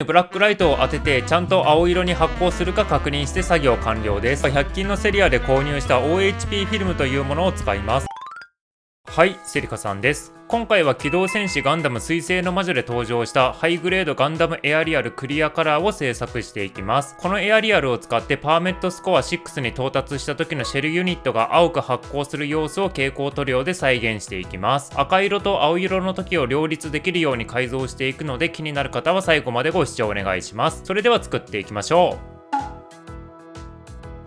ブラックライトを当ててちゃんと青色に発光するか確認して作業完了です。100均のセリアで購入した OHP フィルムというものを使います。はい、セリカさんです。今回は機動戦士ガンダム水星の魔女で登場したハイグレードガンダムエアリアルクリアカラーを制作していきます。このエアリアルを使ってパーメットスコア6に到達した時のシェルユニットが青く発光する様子を蛍光塗料で再現していきます。赤色と青色の時を両立できるように改造していくので、気になる方は最後までご視聴お願いします。それでは作っていきましょう。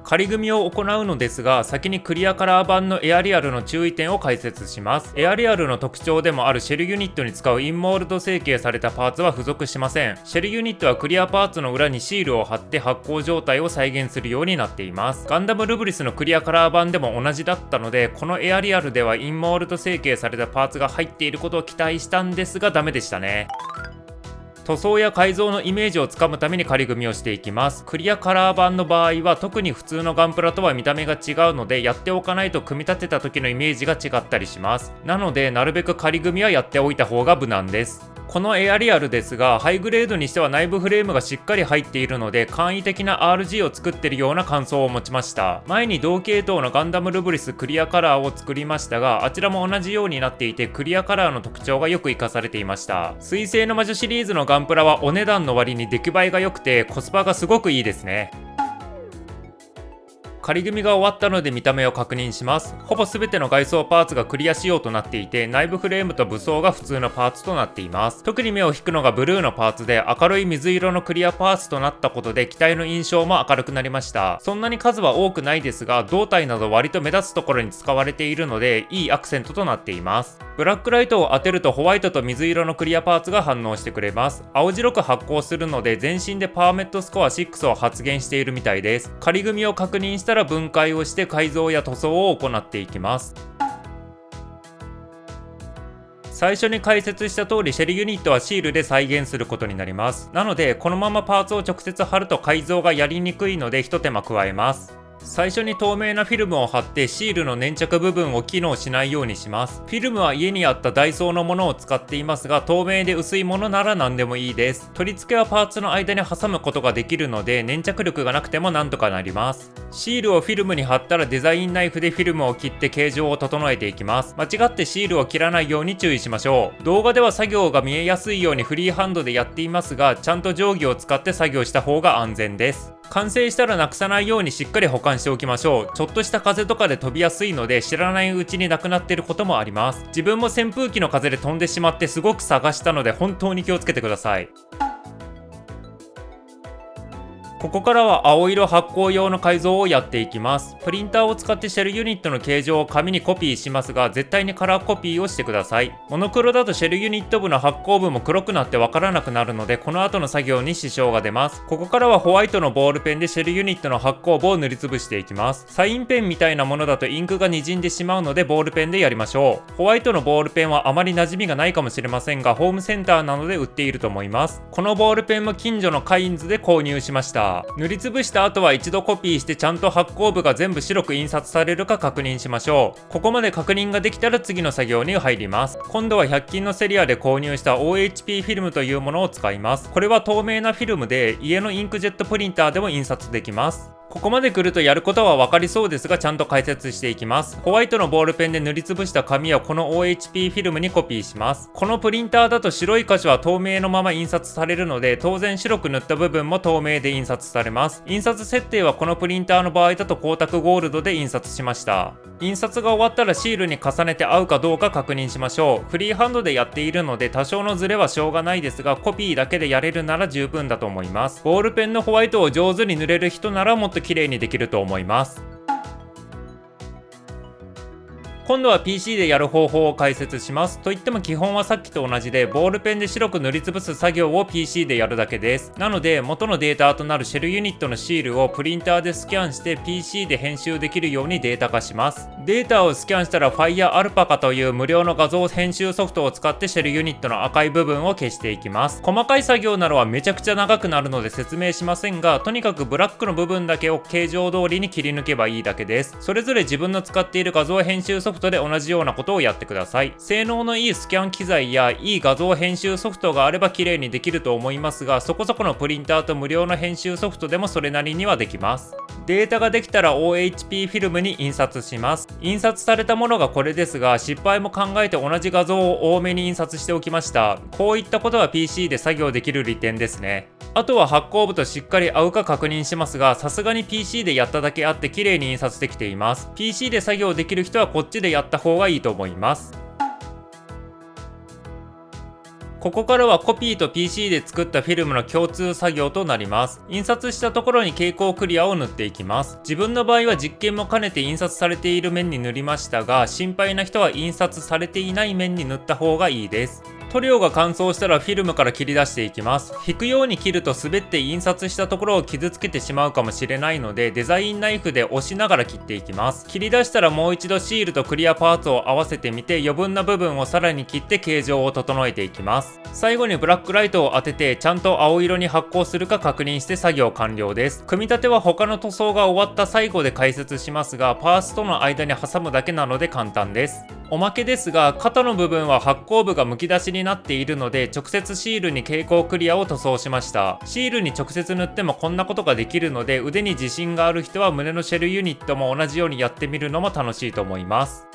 仮組みを行うのですが、先にクリアカラー版のエアリアルの注意点を解説します。エアリアルの特徴でもあるシェルユニットに使うインモールド成形されたパーツは付属しません。シェルユニットはクリアパーツの裏にシールを貼って発光状態を再現するようになっています。ガンダムルブリスのクリアカラー版でも同じだったので、このエアリアルではインモールド成形されたパーツが入っていることを期待したんですが、ダメでしたね。塗装や改造のイメージをつかむために仮組みをしていきます。クリアカラー版の場合は特に普通のガンプラとは見た目が違うので、やっておかないと組み立てた時のイメージが違ったりします。なのでなるべく仮組みはやっておいた方が無難です。このエアリアルですが、ハイグレードにしては内部フレームがしっかり入っているので、簡易的な RG を作ってるような感想を持ちました。前に同系統のガンダムルブリスクリアカラーを作りましたが、あちらも同じようになっていて、クリアカラーの特徴がよく活かされていました。水星の魔女シリーズのガンプラはお値段の割に出来栄えが良くてコスパがすごくいいですね。仮組みが終わったので見た目を確認します。ほぼ全ての外装パーツがクリア仕様となっていて、内部フレームと武装が普通のパーツとなっています。特に目を引くのがブルーのパーツで、明るい水色のクリアパーツとなったことで機体の印象も明るくなりました。そんなに数は多くないですが、胴体など割と目立つところに使われているので、いいアクセントとなっています。ブラックライトを当てるとホワイトと水色のクリアパーツが反応してくれます。青白く発光するので、全身でパーメットスコア6を発現しているみたいです。仮組みを確認したら分解をして改造や塗装を行っていきます。最初に解説した通り、シェルユニットはシールで再現することになります。なのでこのままパーツを直接貼ると改造がやりにくいので一手間加えます。最初に透明なフィルムを貼ってシールの粘着部分を機能しないようにします。フィルムは家にあったダイソーのものを使っていますが、透明で薄いものなら何でもいいです。取り付けはパーツの間に挟むことができるので、粘着力がなくてもなんとかなります。シールをフィルムに貼ったらデザインナイフでフィルムを切って形状を整えていきます。間違ってシールを切らないように注意しましょう。動画では作業が見えやすいようにフリーハンドでやっていますが、ちゃんと定規を使って作業した方が安全です。完成したらなくさないようにしっかり保管しておきましょう。ちょっとした風とかで飛びやすいので、知らないうちになくなっていることもあります。自分も扇風機の風で飛んでしまってすごく探したので、本当に気をつけてください。ここからは青色発光用の改造をやっていきます。プリンターを使ってシェルユニットの形状を紙にコピーしますが、絶対にカラーコピーをしてください。モノクロだとシェルユニット部の発光部も黒くなってわからなくなるので、この後の作業に支障が出ます。ここからはホワイトのボールペンでシェルユニットの発光部を塗りつぶしていきます。サインペンみたいなものだとインクが滲んでしまうので、ボールペンでやりましょう。ホワイトのボールペンはあまり馴染みがないかもしれませんが、ホームセンターなどで売っていると思います。このボールペンも近所のカインズで購入しました。塗りつぶした後は一度コピーして、ちゃんと発光部が全部白く印刷されるか確認しましょう。ここまで確認ができたら次の作業に入ります。今度は100均のセリアで購入した OHP フィルムというものを使います。これは透明なフィルムで、家のインクジェットプリンターでも印刷できます。ここまで来るとやることは分かりそうですが、ちゃんと解説していきます。ホワイトのボールペンで塗りつぶした紙をこの OHP フィルムにコピーします。このプリンターだと白い箇所は透明のまま印刷されるので、当然白く塗った部分も透明で印刷されます。印刷設定はこのプリンターの場合だと光沢ゴールドで印刷しました。印刷が終わったらシールに重ねて合うかどうか確認しましょう。フリーハンドでやっているので多少のズレはしょうがないですが、コピーだけでやれるなら十分だと思います。ボールペンのホワイトを上手に塗れる人ならもっと綺麗にできると思います。今度は PC でやる方法を解説します。といっても基本はさっきと同じで、ボールペンで白く塗りつぶす作業を PC でやるだけです。なので元のデータとなるシェルユニットのシールをプリンターでスキャンして PC で編集できるようにデータ化します。データをスキャンしたら FireAlpaca という無料の画像編集ソフトを使ってシェルユニットの赤い部分を消していきます。細かい作業などはめちゃくちゃ長くなるので説明しませんが、とにかくブラックの部分だけを形状通りに切り抜けばいいだけです。それぞれ自分の使っている画像編集ソフトフトで同じようなことをやってください。性能のいいスキャン機材やいい画像編集ソフトがあれば綺麗にできると思いますが、そこそこのプリンターと無料の編集ソフトでもそれなりにはできます。データができたら OHP フィルムに印刷します。印刷されたものがこれですが、失敗も考えて同じ画像を多めに印刷しておきました。こういったことは PC で作業できる利点ですね。あとは発光部としっかり合うか確認しますが、さすがに PC でやっただけあって綺麗に印刷できています。PC で作業できる人はこっちでやった方がいいと思います。ここからはコピーと PC で作ったフィルムの共通作業となります。印刷したところに蛍光クリアを塗っていきます。自分の場合は実験も兼ねて印刷されている面に塗りましたが、心配な人は印刷されていない面に塗った方がいいです。塗料が乾燥したらフィルムから切り出していきます。引くように切ると滑って印刷したところを傷つけてしまうかもしれないので、デザインナイフで押しながら切っていきます。切り出したらもう一度シールとクリアパーツを合わせてみて、余分な部分をさらに切って形状を整えていきます。最後にブラックライトを当ててちゃんと青色に発光するか確認して作業完了です。組み立ては他の塗装が終わった最後で解説しますが、パーツとの間に挟むだけなので簡単です。おまけですが、肩の部分は発光部がむき出しになっているので、直接シールに蛍光クリアを塗装しました。シールに直接塗ってもこんなことができるので、腕に自信がある人は胸のシェルユニットも同じようにやってみるのも楽しいと思います。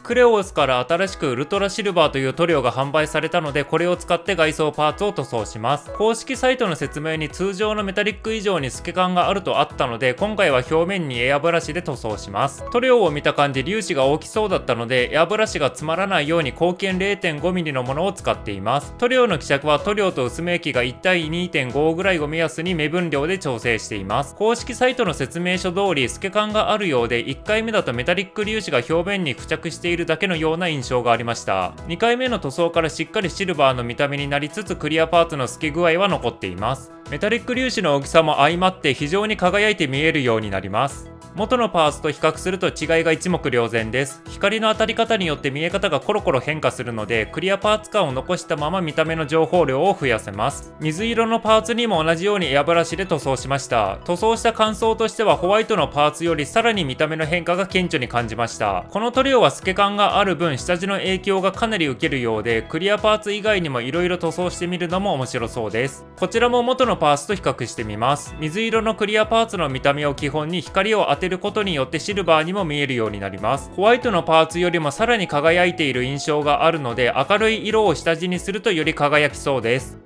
クレオスから新しくウルトラシルバーという塗料が販売されたので、これを使って外装パーツを塗装します。公式サイトの説明に通常のメタリック以上に透け感があるとあったので、今回は表面にエアブラシで塗装します。塗料を見た感じ粒子が大きそうだったので、エアブラシが詰まらないように口径 0.5mm のものを使っています。塗料の希釈は塗料と薄め液が1対 2.5 ぐらいを目安に目分量で調整しています。公式サイトの説明書通り透け感があるようで、1回目だとメタリック粒子が表面に付着しているだけのような印象がありました。2回目の塗装からしっかりシルバーの見た目になりつつ、クリアパーツの透け具合は残っています。メタリック粒子の大きさも相まって非常に輝いて見えるようになります。元のパーツと比較すると違いが一目瞭然です。光の当たり方によって見え方がコロコロ変化するので、クリアパーツ感を残したまま見た目の情報量を増やせます。水色のパーツにも同じようにエアブラシで塗装しました。塗装した感想としてはホワイトのパーツよりさらに見た目の変化が顕著に感じました。この塗料は透け感がある分下地の影響がかなり受けるようで、クリアパーツ以外にも色々塗装してみるのも面白そうです。こちらも元のパーツと比較してみます。水色のクリアパーツの見た目を基本に光を当てることによってシルバーにも見えるようになります。ホワイトのパーツよりもさらに輝いている印象があるので、明るい色を下地にするとより輝きそうです。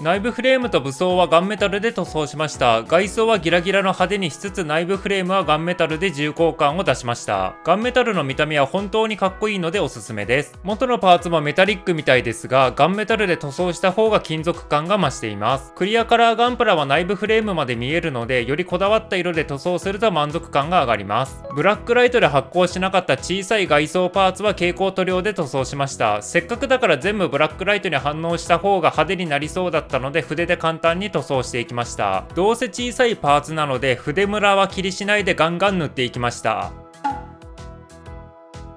内部フレームと武装はガンメタルで塗装しました。外装はギラギラの派手にしつつ、内部フレームはガンメタルで重厚感を出しました。ガンメタルの見た目は本当にかっこいいのでおすすめです。元のパーツもメタリックみたいですが、ガンメタルで塗装した方が金属感が増しています。クリアカラーガンプラは内部フレームまで見えるので、よりこだわった色で塗装すると満足感が上がります。ブラックライトで発光しなかった小さい外装パーツは蛍光塗料で塗装しました。せっかくだから全部ブラックライトに反応した方が派手になりそうだったので、筆で簡単に塗装していきました。どうせ小さいパーツなので筆ムラは気にしないでガンガン塗っていきました。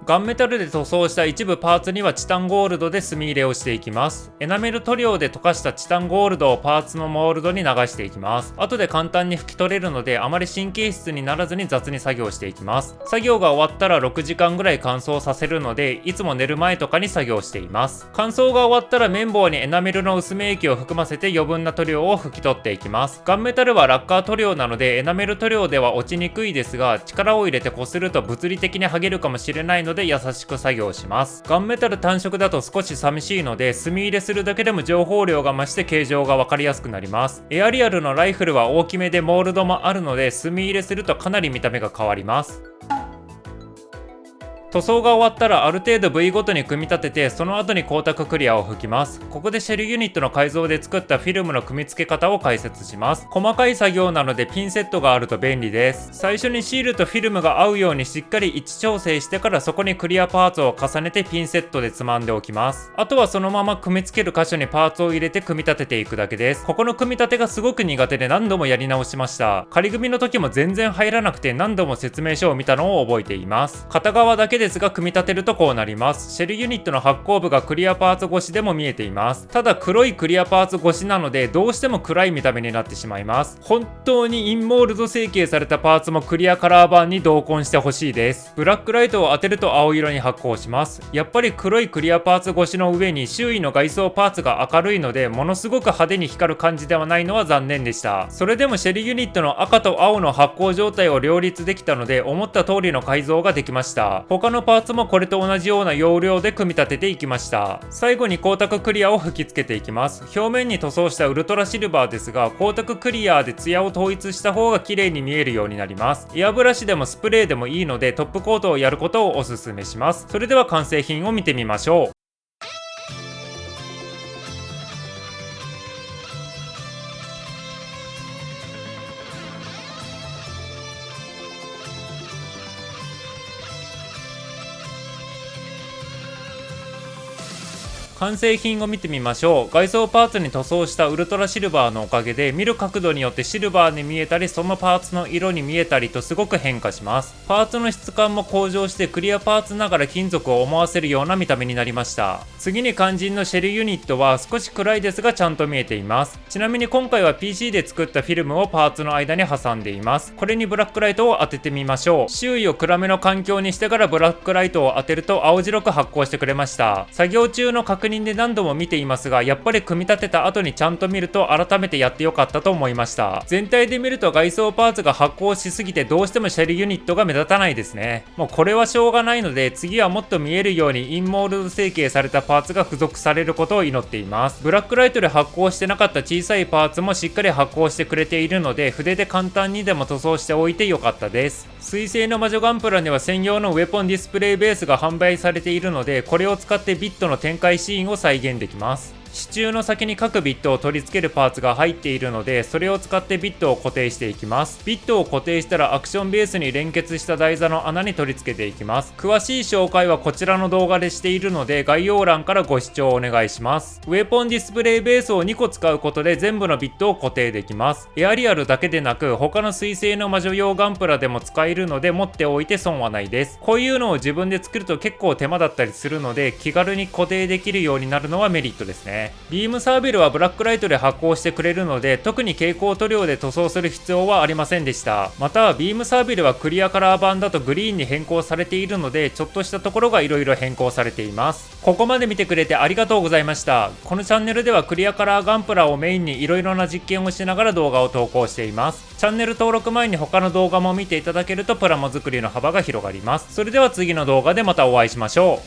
ガンメタルで塗装した一部パーツにはチタンゴールドで墨入れをしていきます。エナメル塗料で溶かしたチタンゴールドをパーツのモールドに流していきます。後で簡単に拭き取れるので、あまり神経質にならずに雑に作業していきます。作業が終わったら6時間ぐらい乾燥させるので、いつも寝る前とかに作業しています。乾燥が終わったら綿棒にエナメルの薄め液を含ませて余分な塗料を拭き取っていきます。ガンメタルはラッカー塗料なのでエナメル塗料では落ちにくいですが、力を入れてこすると物理的に剥げるかもしれないので優しく作業します。ガンメタル単色だと少し寂しいので、墨入れするだけでも情報量が増して形状が分かりやすくなります。エアリアルのライフルは大きめでモールドもあるので、墨入れするとかなり見た目が変わります。塗装が終わったらある程度部位ごとに組み立てて、その後に光沢クリアを吹きます。ここでシェルユニットの改造で作ったフィルムの組み付け方を解説します。細かい作業なのでピンセットがあると便利です。最初にシールとフィルムが合うようにしっかり位置調整してから、そこにクリアパーツを重ねてピンセットでつまんでおきます。あとはそのまま組み付ける箇所にパーツを入れて組み立てていくだけです。ここの組み立てがすごく苦手で何度もやり直しました。仮組みの時も全然入らなくて何度も説明書を見たのを覚えています。片側だけでですが、組み立てるとこうなります。シェルユニットの発光部がクリアパーツ越しでも見えています。ただ黒いクリアパーツ越しなので、どうしても暗い見た目になってしまいます。本当にインモールド成形されたパーツもクリアカラー版に同梱してほしいです。ブラックライトを当てると青色に発光します。やっぱり黒いクリアパーツ越しの上に周囲の外装パーツが明るいので、ものすごく派手に光る感じではないのは残念でした。それでもシェルユニットの赤と青の発光状態を両立できたので、思った通りの改造ができました。他のパーツもこれと同じような要領で組み立てていきました。最後に光沢クリアを吹き付けていきます。表面に塗装したウルトラシルバーですが、光沢クリアでツヤを統一した方が綺麗に見えるようになります。エアブラシでもスプレーでもいいので、トップコートをやることをおすすめします。それでは完成品を見てみましょう。完成品を見てみましょう。外装パーツに塗装したウルトラシルバーのおかげで、見る角度によってシルバーに見えたり、そのパーツの色に見えたりとすごく変化します。パーツの質感も向上して、クリアパーツながら金属を思わせるような見た目になりました。次に肝心のシェルユニットは少し暗いですがちゃんと見えています。ちなみに今回は PC で作ったフィルムをパーツの間に挟んでいます。これにブラックライトを当ててみましょう。周囲を暗めの環境にしてからブラックライトを当てると青白く発光してくれました。作業中の確認で何度も見ていますが、やっぱり組み立てた後にちゃんと見ると改めてやってよかったと思いました。全体で見ると外装パーツが発光しすぎてどうしてもシェルユニットが目立たないですね。もうこれはしょうがないので、次はもっと見えるようにインモールド成形されたパーツが付属されることを祈っています。ブラックライトで発光してなかった小さいパーツもしっかり発光してくれているので、筆で簡単にでも塗装しておいてよかったです。水星の魔女ガンプラには専用のウェポンディスプレイベースが販売されているので、これを使ってビットの展開シーンを再現できます。支柱の先に各ビットを取り付けるパーツが入っているので、それを使ってビットを固定していきます。ビットを固定したらアクションベースに連結した台座の穴に取り付けていきます。詳しい紹介はこちらの動画でしているので、概要欄からご視聴お願いします。ウェポンディスプレイベースを2個使うことで全部のビットを固定できます。エアリアルだけでなく他の水星の魔女用ガンプラでも使えるので、持っておいて損はないです。こういうのを自分で作ると結構手間だったりするので、気軽に固定できるようになるのはメリットですね。ビームサービルはブラックライトで発光してくれるので、特に蛍光塗料で塗装する必要はありませんでした。またビームサービルはクリアカラー版だとグリーンに変更されているので、ちょっとしたところが色々変更されています。ここまで見てくれてありがとうございました。このチャンネルではクリアカラーガンプラをメインに色々な実験をしながら動画を投稿しています。チャンネル登録前に他の動画も見ていただけるとプラモ作りの幅が広がります。それでは次の動画でまたお会いしましょう。